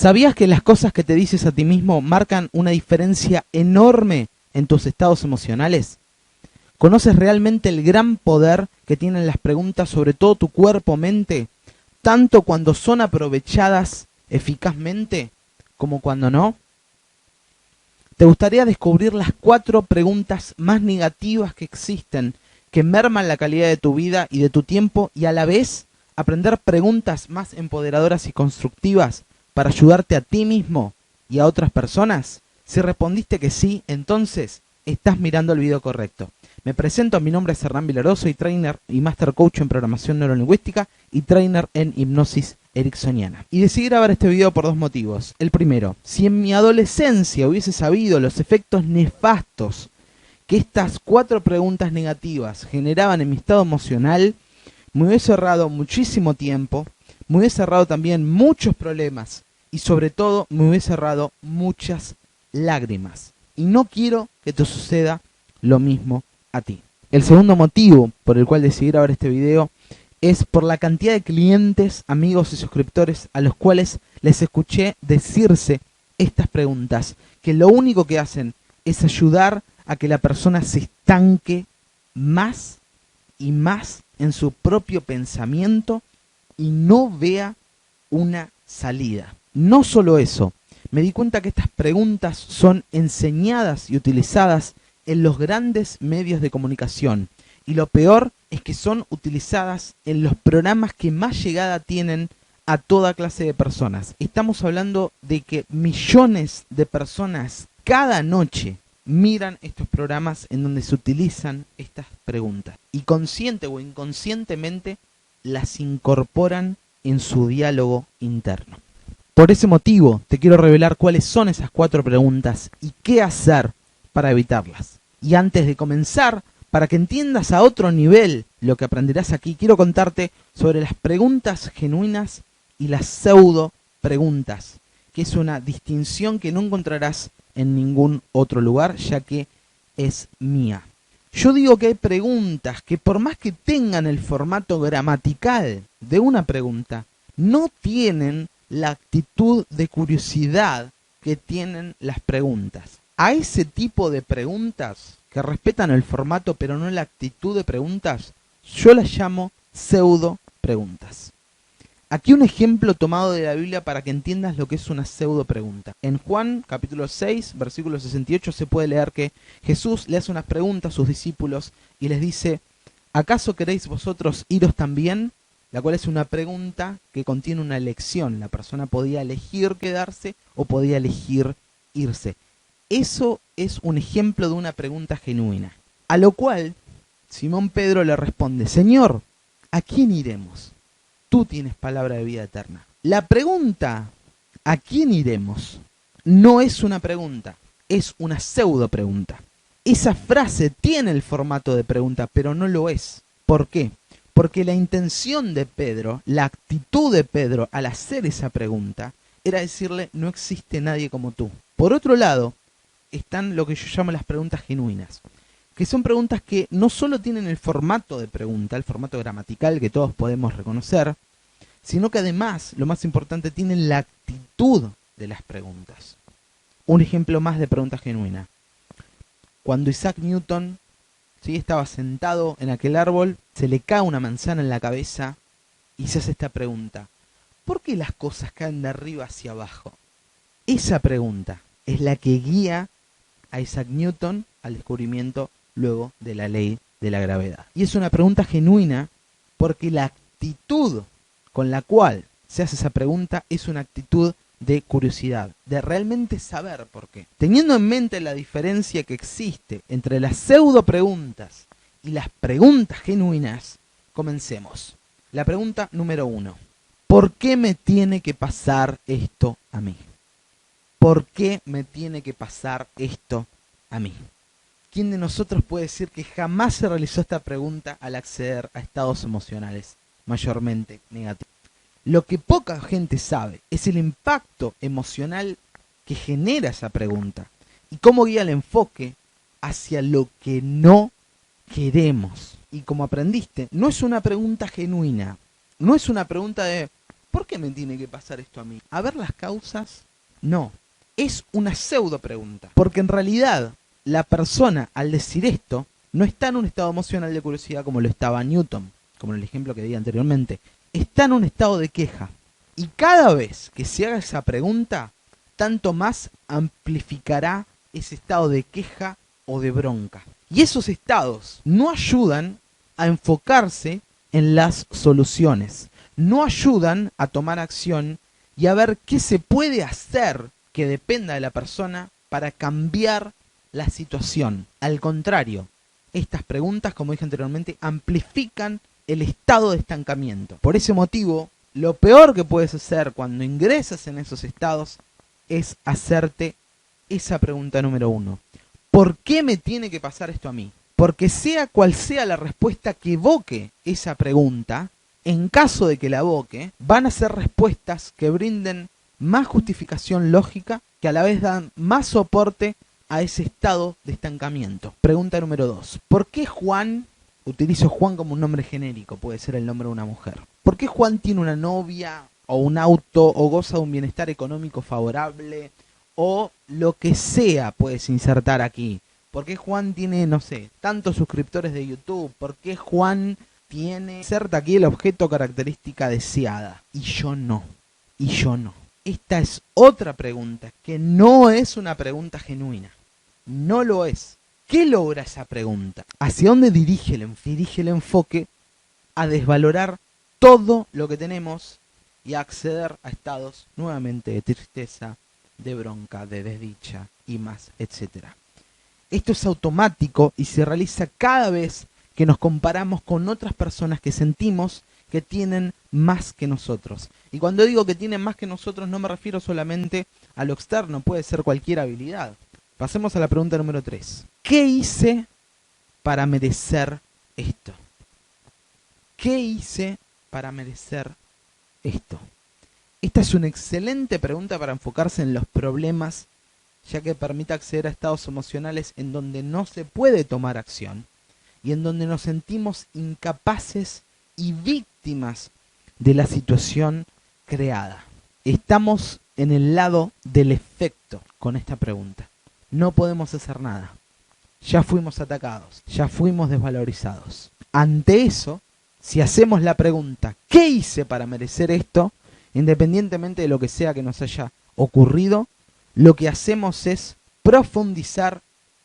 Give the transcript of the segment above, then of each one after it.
¿Sabías que las cosas que te dices a ti mismo marcan una diferencia enorme en tus estados emocionales? ¿Conoces realmente el gran poder que tienen las preguntas sobre todo tu cuerpo-mente, tanto cuando son aprovechadas eficazmente como cuando no? ¿Te gustaría descubrir las 4 preguntas más negativas que existen, que merman la calidad de tu vida y de tu tiempo, y a la vez aprender preguntas más empoderadoras y constructivas para ayudarte a ti mismo y a otras personas? Si respondiste que sí, entonces estás mirando el video correcto. Me presento, mi nombre es Hernán Vilaroso, soy trainer y master coach en programación neurolingüística y trainer en hipnosis ericksoniana. Y decidí grabar este video por 2 motivos. El primero, si en mi adolescencia hubiese sabido los efectos nefastos que estas 4 preguntas negativas generaban en mi estado emocional, me hubiese ahorrado muchísimo tiempo, me hubiese ahorrado también muchos problemas y sobre todo me hubiese ahorrado muchas lágrimas. Y no quiero que te suceda lo mismo a ti. El segundo motivo por el cual decidí grabar este video es por la cantidad de clientes, amigos y suscriptores a los cuales les escuché decirse estas preguntas, que lo único que hacen es ayudar a que la persona se estanque más y más en su propio pensamiento y no vea una salida. No solo eso, me di cuenta que estas preguntas son enseñadas y utilizadas en los grandes medios de comunicación. Y lo peor es que son utilizadas en los programas que más llegada tienen a toda clase de personas. Estamos hablando de que millones de personas cada noche miran estos programas en donde se utilizan estas preguntas. Y consciente o inconscientemente las incorporan en su diálogo interno. Por ese motivo te quiero revelar cuáles son esas 4 preguntas y qué hacer para evitarlas. Y antes de comenzar, para que entiendas a otro nivel lo que aprenderás aquí, quiero contarte sobre las preguntas genuinas y las pseudo preguntas, que es una distinción que no encontrarás en ningún otro lugar, ya que es mía. Yo digo que hay preguntas que por más que tengan el formato gramatical de una pregunta, no tienen la actitud de curiosidad que tienen las preguntas. A ese tipo de preguntas que respetan el formato pero no la actitud de preguntas, yo las llamo pseudo preguntas. Aquí un ejemplo tomado de la Biblia para que entiendas lo que es una pseudo pregunta. En Juan capítulo 6, versículo 68 se puede leer que Jesús le hace unas preguntas a sus discípulos y les dice: ¿acaso queréis vosotros iros también? La cual es una pregunta que contiene una elección. La persona podía elegir quedarse o podía elegir irse. Eso es un ejemplo de una pregunta genuina. A lo cual Simón Pedro le responde: Señor, ¿a quién iremos? Tú tienes palabra de vida eterna. La pregunta ¿a quién iremos? No es una pregunta, es una pseudo pregunta. Esa frase tiene el formato de pregunta, pero no lo es. ¿Por qué? Porque la intención de Pedro, la actitud de Pedro al hacer esa pregunta, era decirle: no existe nadie como tú. Por otro lado, están lo que yo llamo las preguntas genuinas, que son preguntas que no solo tienen el formato de pregunta, el formato gramatical que todos podemos reconocer, sino que además, lo más importante, tienen la actitud de las preguntas. Un ejemplo más de pregunta genuina. Cuando Isaac Newton estaba sentado en aquel árbol, se le cae una manzana en la cabeza y se hace esta pregunta: ¿por qué las cosas caen de arriba hacia abajo? Esa pregunta es la que guía a Isaac Newton al descubrimiento luego de la ley de la gravedad. Y es una pregunta genuina porque la actitud con la cual se hace esa pregunta es una actitud de curiosidad, de realmente saber por qué. Teniendo en mente la diferencia que existe entre las pseudo preguntas y las preguntas genuinas, comencemos. La pregunta número 1. ¿Por qué me tiene que pasar esto a mí? ¿Por qué me tiene que pasar esto a mí? ¿Quién de nosotros puede decir que jamás se realizó esta pregunta al acceder a estados emocionales mayormente negativos? Lo que poca gente sabe es el impacto emocional que genera esa pregunta y cómo guía el enfoque hacia lo que no queremos. Y como aprendiste, no es una pregunta genuina, no es una pregunta de ¿Por qué me tiene que pasar esto a mí? ¿A ver las causas? No. Es una pseudo pregunta. Porque en realidad, la persona, al decir esto, no está en un estado emocional de curiosidad como lo estaba Newton, como en el ejemplo que di anteriormente. Está en un estado de queja. Y cada vez que se haga esa pregunta, tanto más amplificará ese estado de queja o de bronca. Y esos estados no ayudan a enfocarse en las soluciones, no ayudan a tomar acción y a ver qué se puede hacer que dependa de la persona para cambiar la situación. Al contrario, estas preguntas, como dije anteriormente, amplifican el estado de estancamiento. Por ese motivo, lo peor que puedes hacer cuando ingresas en esos estados es hacerte esa pregunta número 1. ¿Por qué me tiene que pasar esto a mí? Porque sea cual sea la respuesta que evoque esa pregunta, en caso de que la evoque, van a ser respuestas que brinden más justificación lógica, que a la vez dan más soporte a ese estado de estancamiento. Pregunta número 2. ¿Por qué Juan, utilizo Juan como un nombre genérico, puede ser el nombre de una mujer? ¿Por qué Juan tiene una novia o un auto o goza de un bienestar económico favorable o lo que sea puedes insertar aquí? ¿Por qué Juan tiene, no sé, tantos suscriptores de YouTube? ¿Por qué Juan tiene, inserta aquí el objeto característica deseada? Y yo no. Y yo no. Esta es otra pregunta que no es una pregunta genuina. No lo es. ¿Qué logra esa pregunta? ¿Hacia dónde dirige el enfoque? Dirige el enfoque a desvalorar todo lo que tenemos y a acceder a estados nuevamente de tristeza, de bronca, de desdicha y más, etcétera. Esto es automático y se realiza cada vez que nos comparamos con otras personas que sentimos que tienen más que nosotros. Y cuando digo que tienen más que nosotros no me refiero solamente a lo externo, puede ser cualquier habilidad. Pasemos a la pregunta número 3. ¿Qué hice para merecer esto? ¿Qué hice para merecer esto? Esta es una excelente pregunta para enfocarse en los problemas, ya que permite acceder a estados emocionales en donde no se puede tomar acción y en donde nos sentimos incapaces y víctimas de la situación creada. Estamos en el lado del efecto con esta pregunta. No podemos hacer nada. Ya fuimos atacados, ya fuimos desvalorizados. Ante eso, si hacemos la pregunta, ¿qué hice para merecer esto? Independientemente de lo que sea que nos haya ocurrido, lo que hacemos es profundizar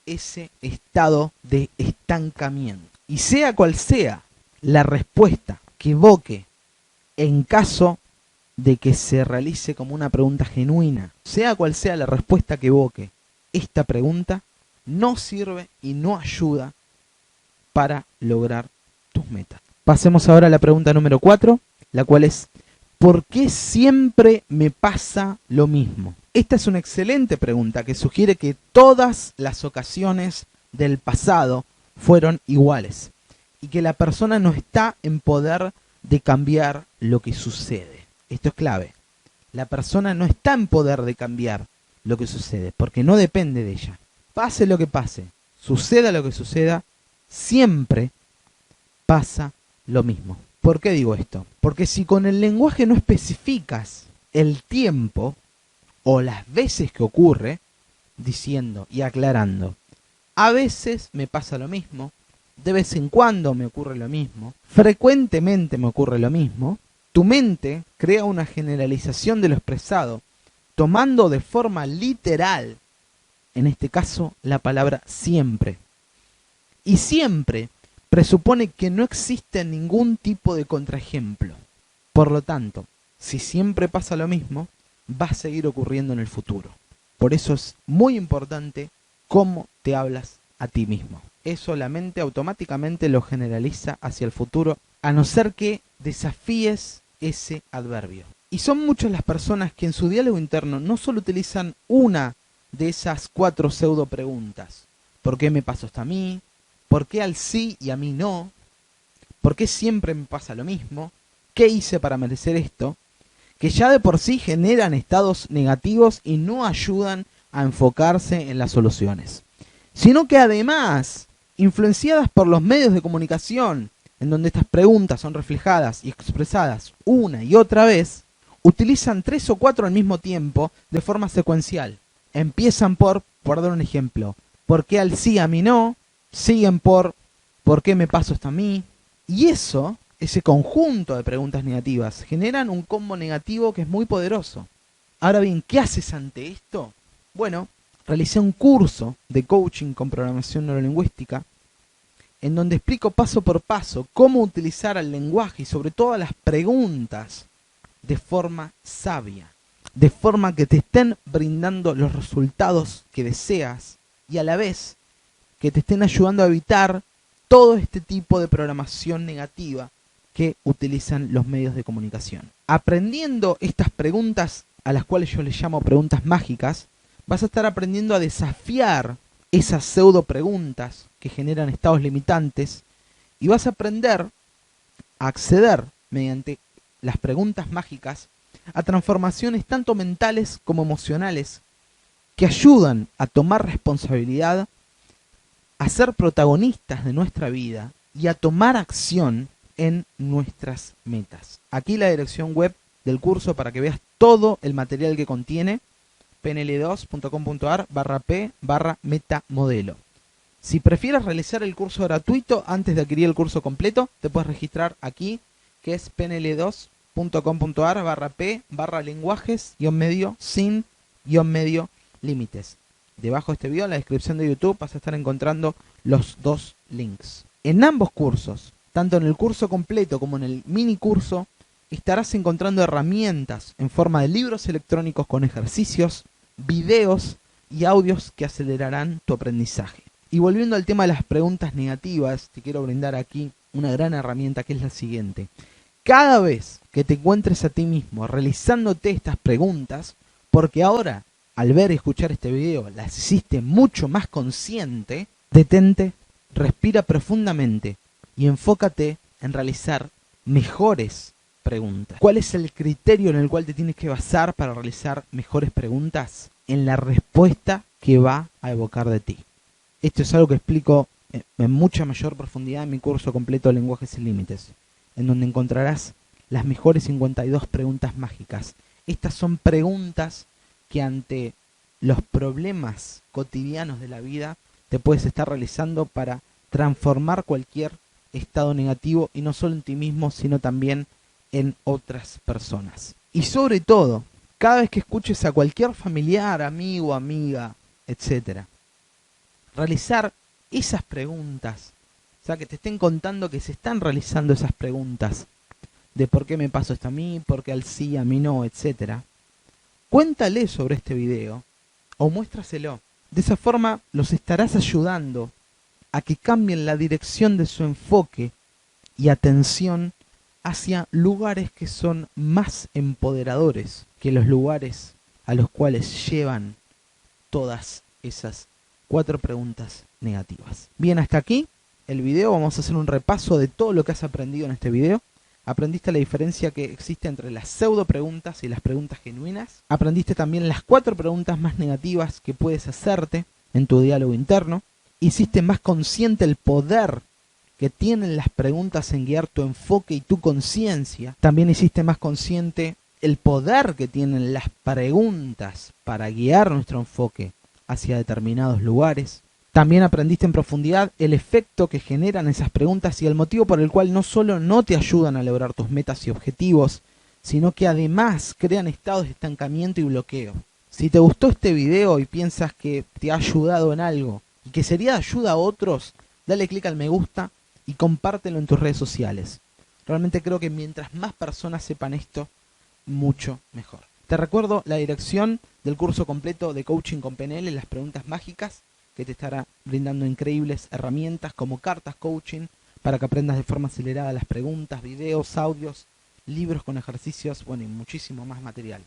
ese estado de estancamiento. Y sea cual sea la respuesta que evoque en caso de que se realice como una pregunta genuina, sea cual sea la respuesta que evoque esta pregunta, no sirve y no ayuda para lograr tus metas. Pasemos ahora a la pregunta número 4, la cual es ¿por qué siempre me pasa lo mismo? Esta es una excelente pregunta que sugiere que todas las ocasiones del pasado fueron iguales y que la persona no está en poder de cambiar lo que sucede. Esto es clave. La persona no está en poder de cambiar lo que sucede porque no depende de ella. Pase lo que pase, suceda lo que suceda, siempre pasa lo mismo. ¿Por qué digo esto? Porque si con el lenguaje no especificas el tiempo o las veces que ocurre, diciendo y aclarando, a veces me pasa lo mismo, de vez en cuando me ocurre lo mismo, frecuentemente me ocurre lo mismo, tu mente crea una generalización de lo expresado, tomando de forma literal, en este caso, la palabra siempre. Y siempre presupone que no existe ningún tipo de contraejemplo. Por lo tanto, si siempre pasa lo mismo, va a seguir ocurriendo en el futuro. Por eso es muy importante cómo te hablas a ti mismo. Eso la mente automáticamente lo generaliza hacia el futuro, a no ser que desafíes ese adverbio. Y son muchas las personas que en su diálogo interno no solo utilizan una de esas 4 pseudo preguntas. ¿Por qué me pasó esto a mí? ¿Por qué al sí y a mí no? ¿Por qué siempre me pasa lo mismo? ¿Qué hice para merecer esto? Que ya de por sí generan estados negativos y no ayudan a enfocarse en las soluciones. Sino que además, influenciadas por los medios de comunicación, en donde estas preguntas son reflejadas y expresadas una y otra vez, utilizan 3 o 4 al mismo tiempo de forma secuencial. Empiezan por dar un ejemplo, ¿por qué al sí a mí no? Siguen ¿por qué me pasó esto a mí? Y ese conjunto de preguntas negativas, generan un combo negativo que es muy poderoso. Ahora bien, ¿qué haces ante esto? Bueno, realicé un curso de coaching con programación neurolingüística en donde explico paso por paso cómo utilizar el lenguaje y sobre todo las preguntas de forma sabia, de forma que te estén brindando los resultados que deseas y a la vez que te estén ayudando a evitar todo este tipo de programación negativa que utilizan los medios de comunicación. Aprendiendo estas preguntas, a las cuales yo les llamo preguntas mágicas, vas a estar aprendiendo a desafiar esas pseudo preguntas que generan estados limitantes y vas a aprender a acceder mediante las preguntas mágicas a transformaciones tanto mentales como emocionales que ayudan a tomar responsabilidad, a ser protagonistas de nuestra vida y a tomar acción en nuestras metas. Aquí la dirección web del curso para que veas todo el material que contiene, pnl2.com.ar/p/metamodelo. Si prefieres realizar el curso gratuito antes de adquirir el curso completo, te puedes registrar aquí, que es pnl2.com.ar/p/lenguajes-medio sin-medio límites. Debajo de este video, en la descripción de YouTube, vas a estar encontrando los 2 links. En ambos cursos, tanto en el curso completo como en el mini curso, estarás encontrando herramientas en forma de libros electrónicos con ejercicios, videos y audios que acelerarán tu aprendizaje. Y volviendo al tema de las preguntas negativas, te quiero brindar aquí una gran herramienta que es la siguiente. Cada vez que te encuentres a ti mismo realizándote estas preguntas, porque ahora, al ver y escuchar este video, las hiciste mucho más consciente, detente, respira profundamente y enfócate en realizar mejores preguntas. ¿Cuál es el criterio en el cual te tienes que basar para realizar mejores preguntas? En la respuesta que va a evocar de ti. Esto es algo que explico en mucha mayor profundidad en mi curso completo de Lenguajes sin Límites, en donde encontrarás las mejores 52 preguntas mágicas. Estas son preguntas que ante los problemas cotidianos de la vida te puedes estar realizando para transformar cualquier estado negativo, y no solo en ti mismo, sino también en otras personas. Y sobre todo, cada vez que escuches a cualquier familiar, amigo, amiga, etc., realizar esas preguntas, o sea, que te estén contando que se están realizando esas preguntas de por qué me pasó esto a mí, por qué al sí, a mí no, etc. Cuéntale sobre este video o muéstraselo. De esa forma los estarás ayudando a que cambien la dirección de su enfoque y atención hacia lugares que son más empoderadores que los lugares a los cuales llevan todas esas 4 preguntas negativas. Bien, hasta aquí el video. Vamos a hacer un repaso de todo lo que has aprendido en este video. Aprendiste la diferencia que existe entre las pseudo preguntas y las preguntas genuinas. Aprendiste también las 4 preguntas más negativas que puedes hacerte en tu diálogo interno. Hiciste más consciente el poder que tienen las preguntas en guiar tu enfoque y tu conciencia. También hiciste más consciente el poder que tienen las preguntas para guiar nuestro enfoque hacia determinados lugares. También aprendiste en profundidad el efecto que generan esas preguntas y el motivo por el cual no solo no te ayudan a lograr tus metas y objetivos, sino que además crean estados de estancamiento y bloqueo. Si te gustó este video y piensas que te ha ayudado en algo y que sería de ayuda a otros, dale clic al me gusta y compártelo en tus redes sociales. Realmente creo que mientras más personas sepan esto, mucho mejor. Te recuerdo la dirección del curso completo de coaching con PNL, las preguntas mágicas, que te estará brindando increíbles herramientas como cartas coaching para que aprendas de forma acelerada las preguntas, videos, audios, libros con ejercicios, bueno, y muchísimo más material.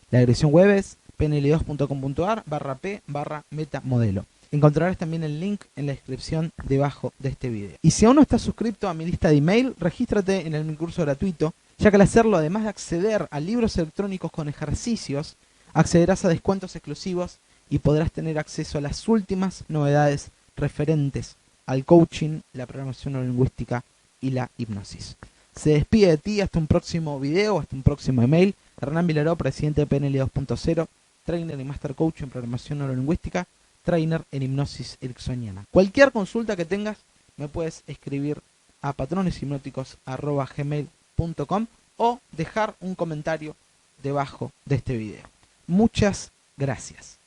La dirección web es pnl2.com.ar/p/metamodelo. Encontrarás también el link en la descripción debajo de este video. Y si aún no estás suscrito a mi lista de email, regístrate en mi curso gratuito, ya que al hacerlo, además de acceder a libros electrónicos con ejercicios, accederás a descuentos exclusivos y podrás tener acceso a las últimas novedades referentes al coaching, la programación neurolingüística y la hipnosis. Se despide de ti hasta un próximo video, hasta un próximo email. Hernán Vilaró, presidente de PNL 2.0, trainer y master coach en programación neurolingüística, trainer en hipnosis ericksoniana. Cualquier consulta que tengas, me puedes escribir a patronesipnóticos@gmail.com o dejar un comentario debajo de este video. Muchas gracias.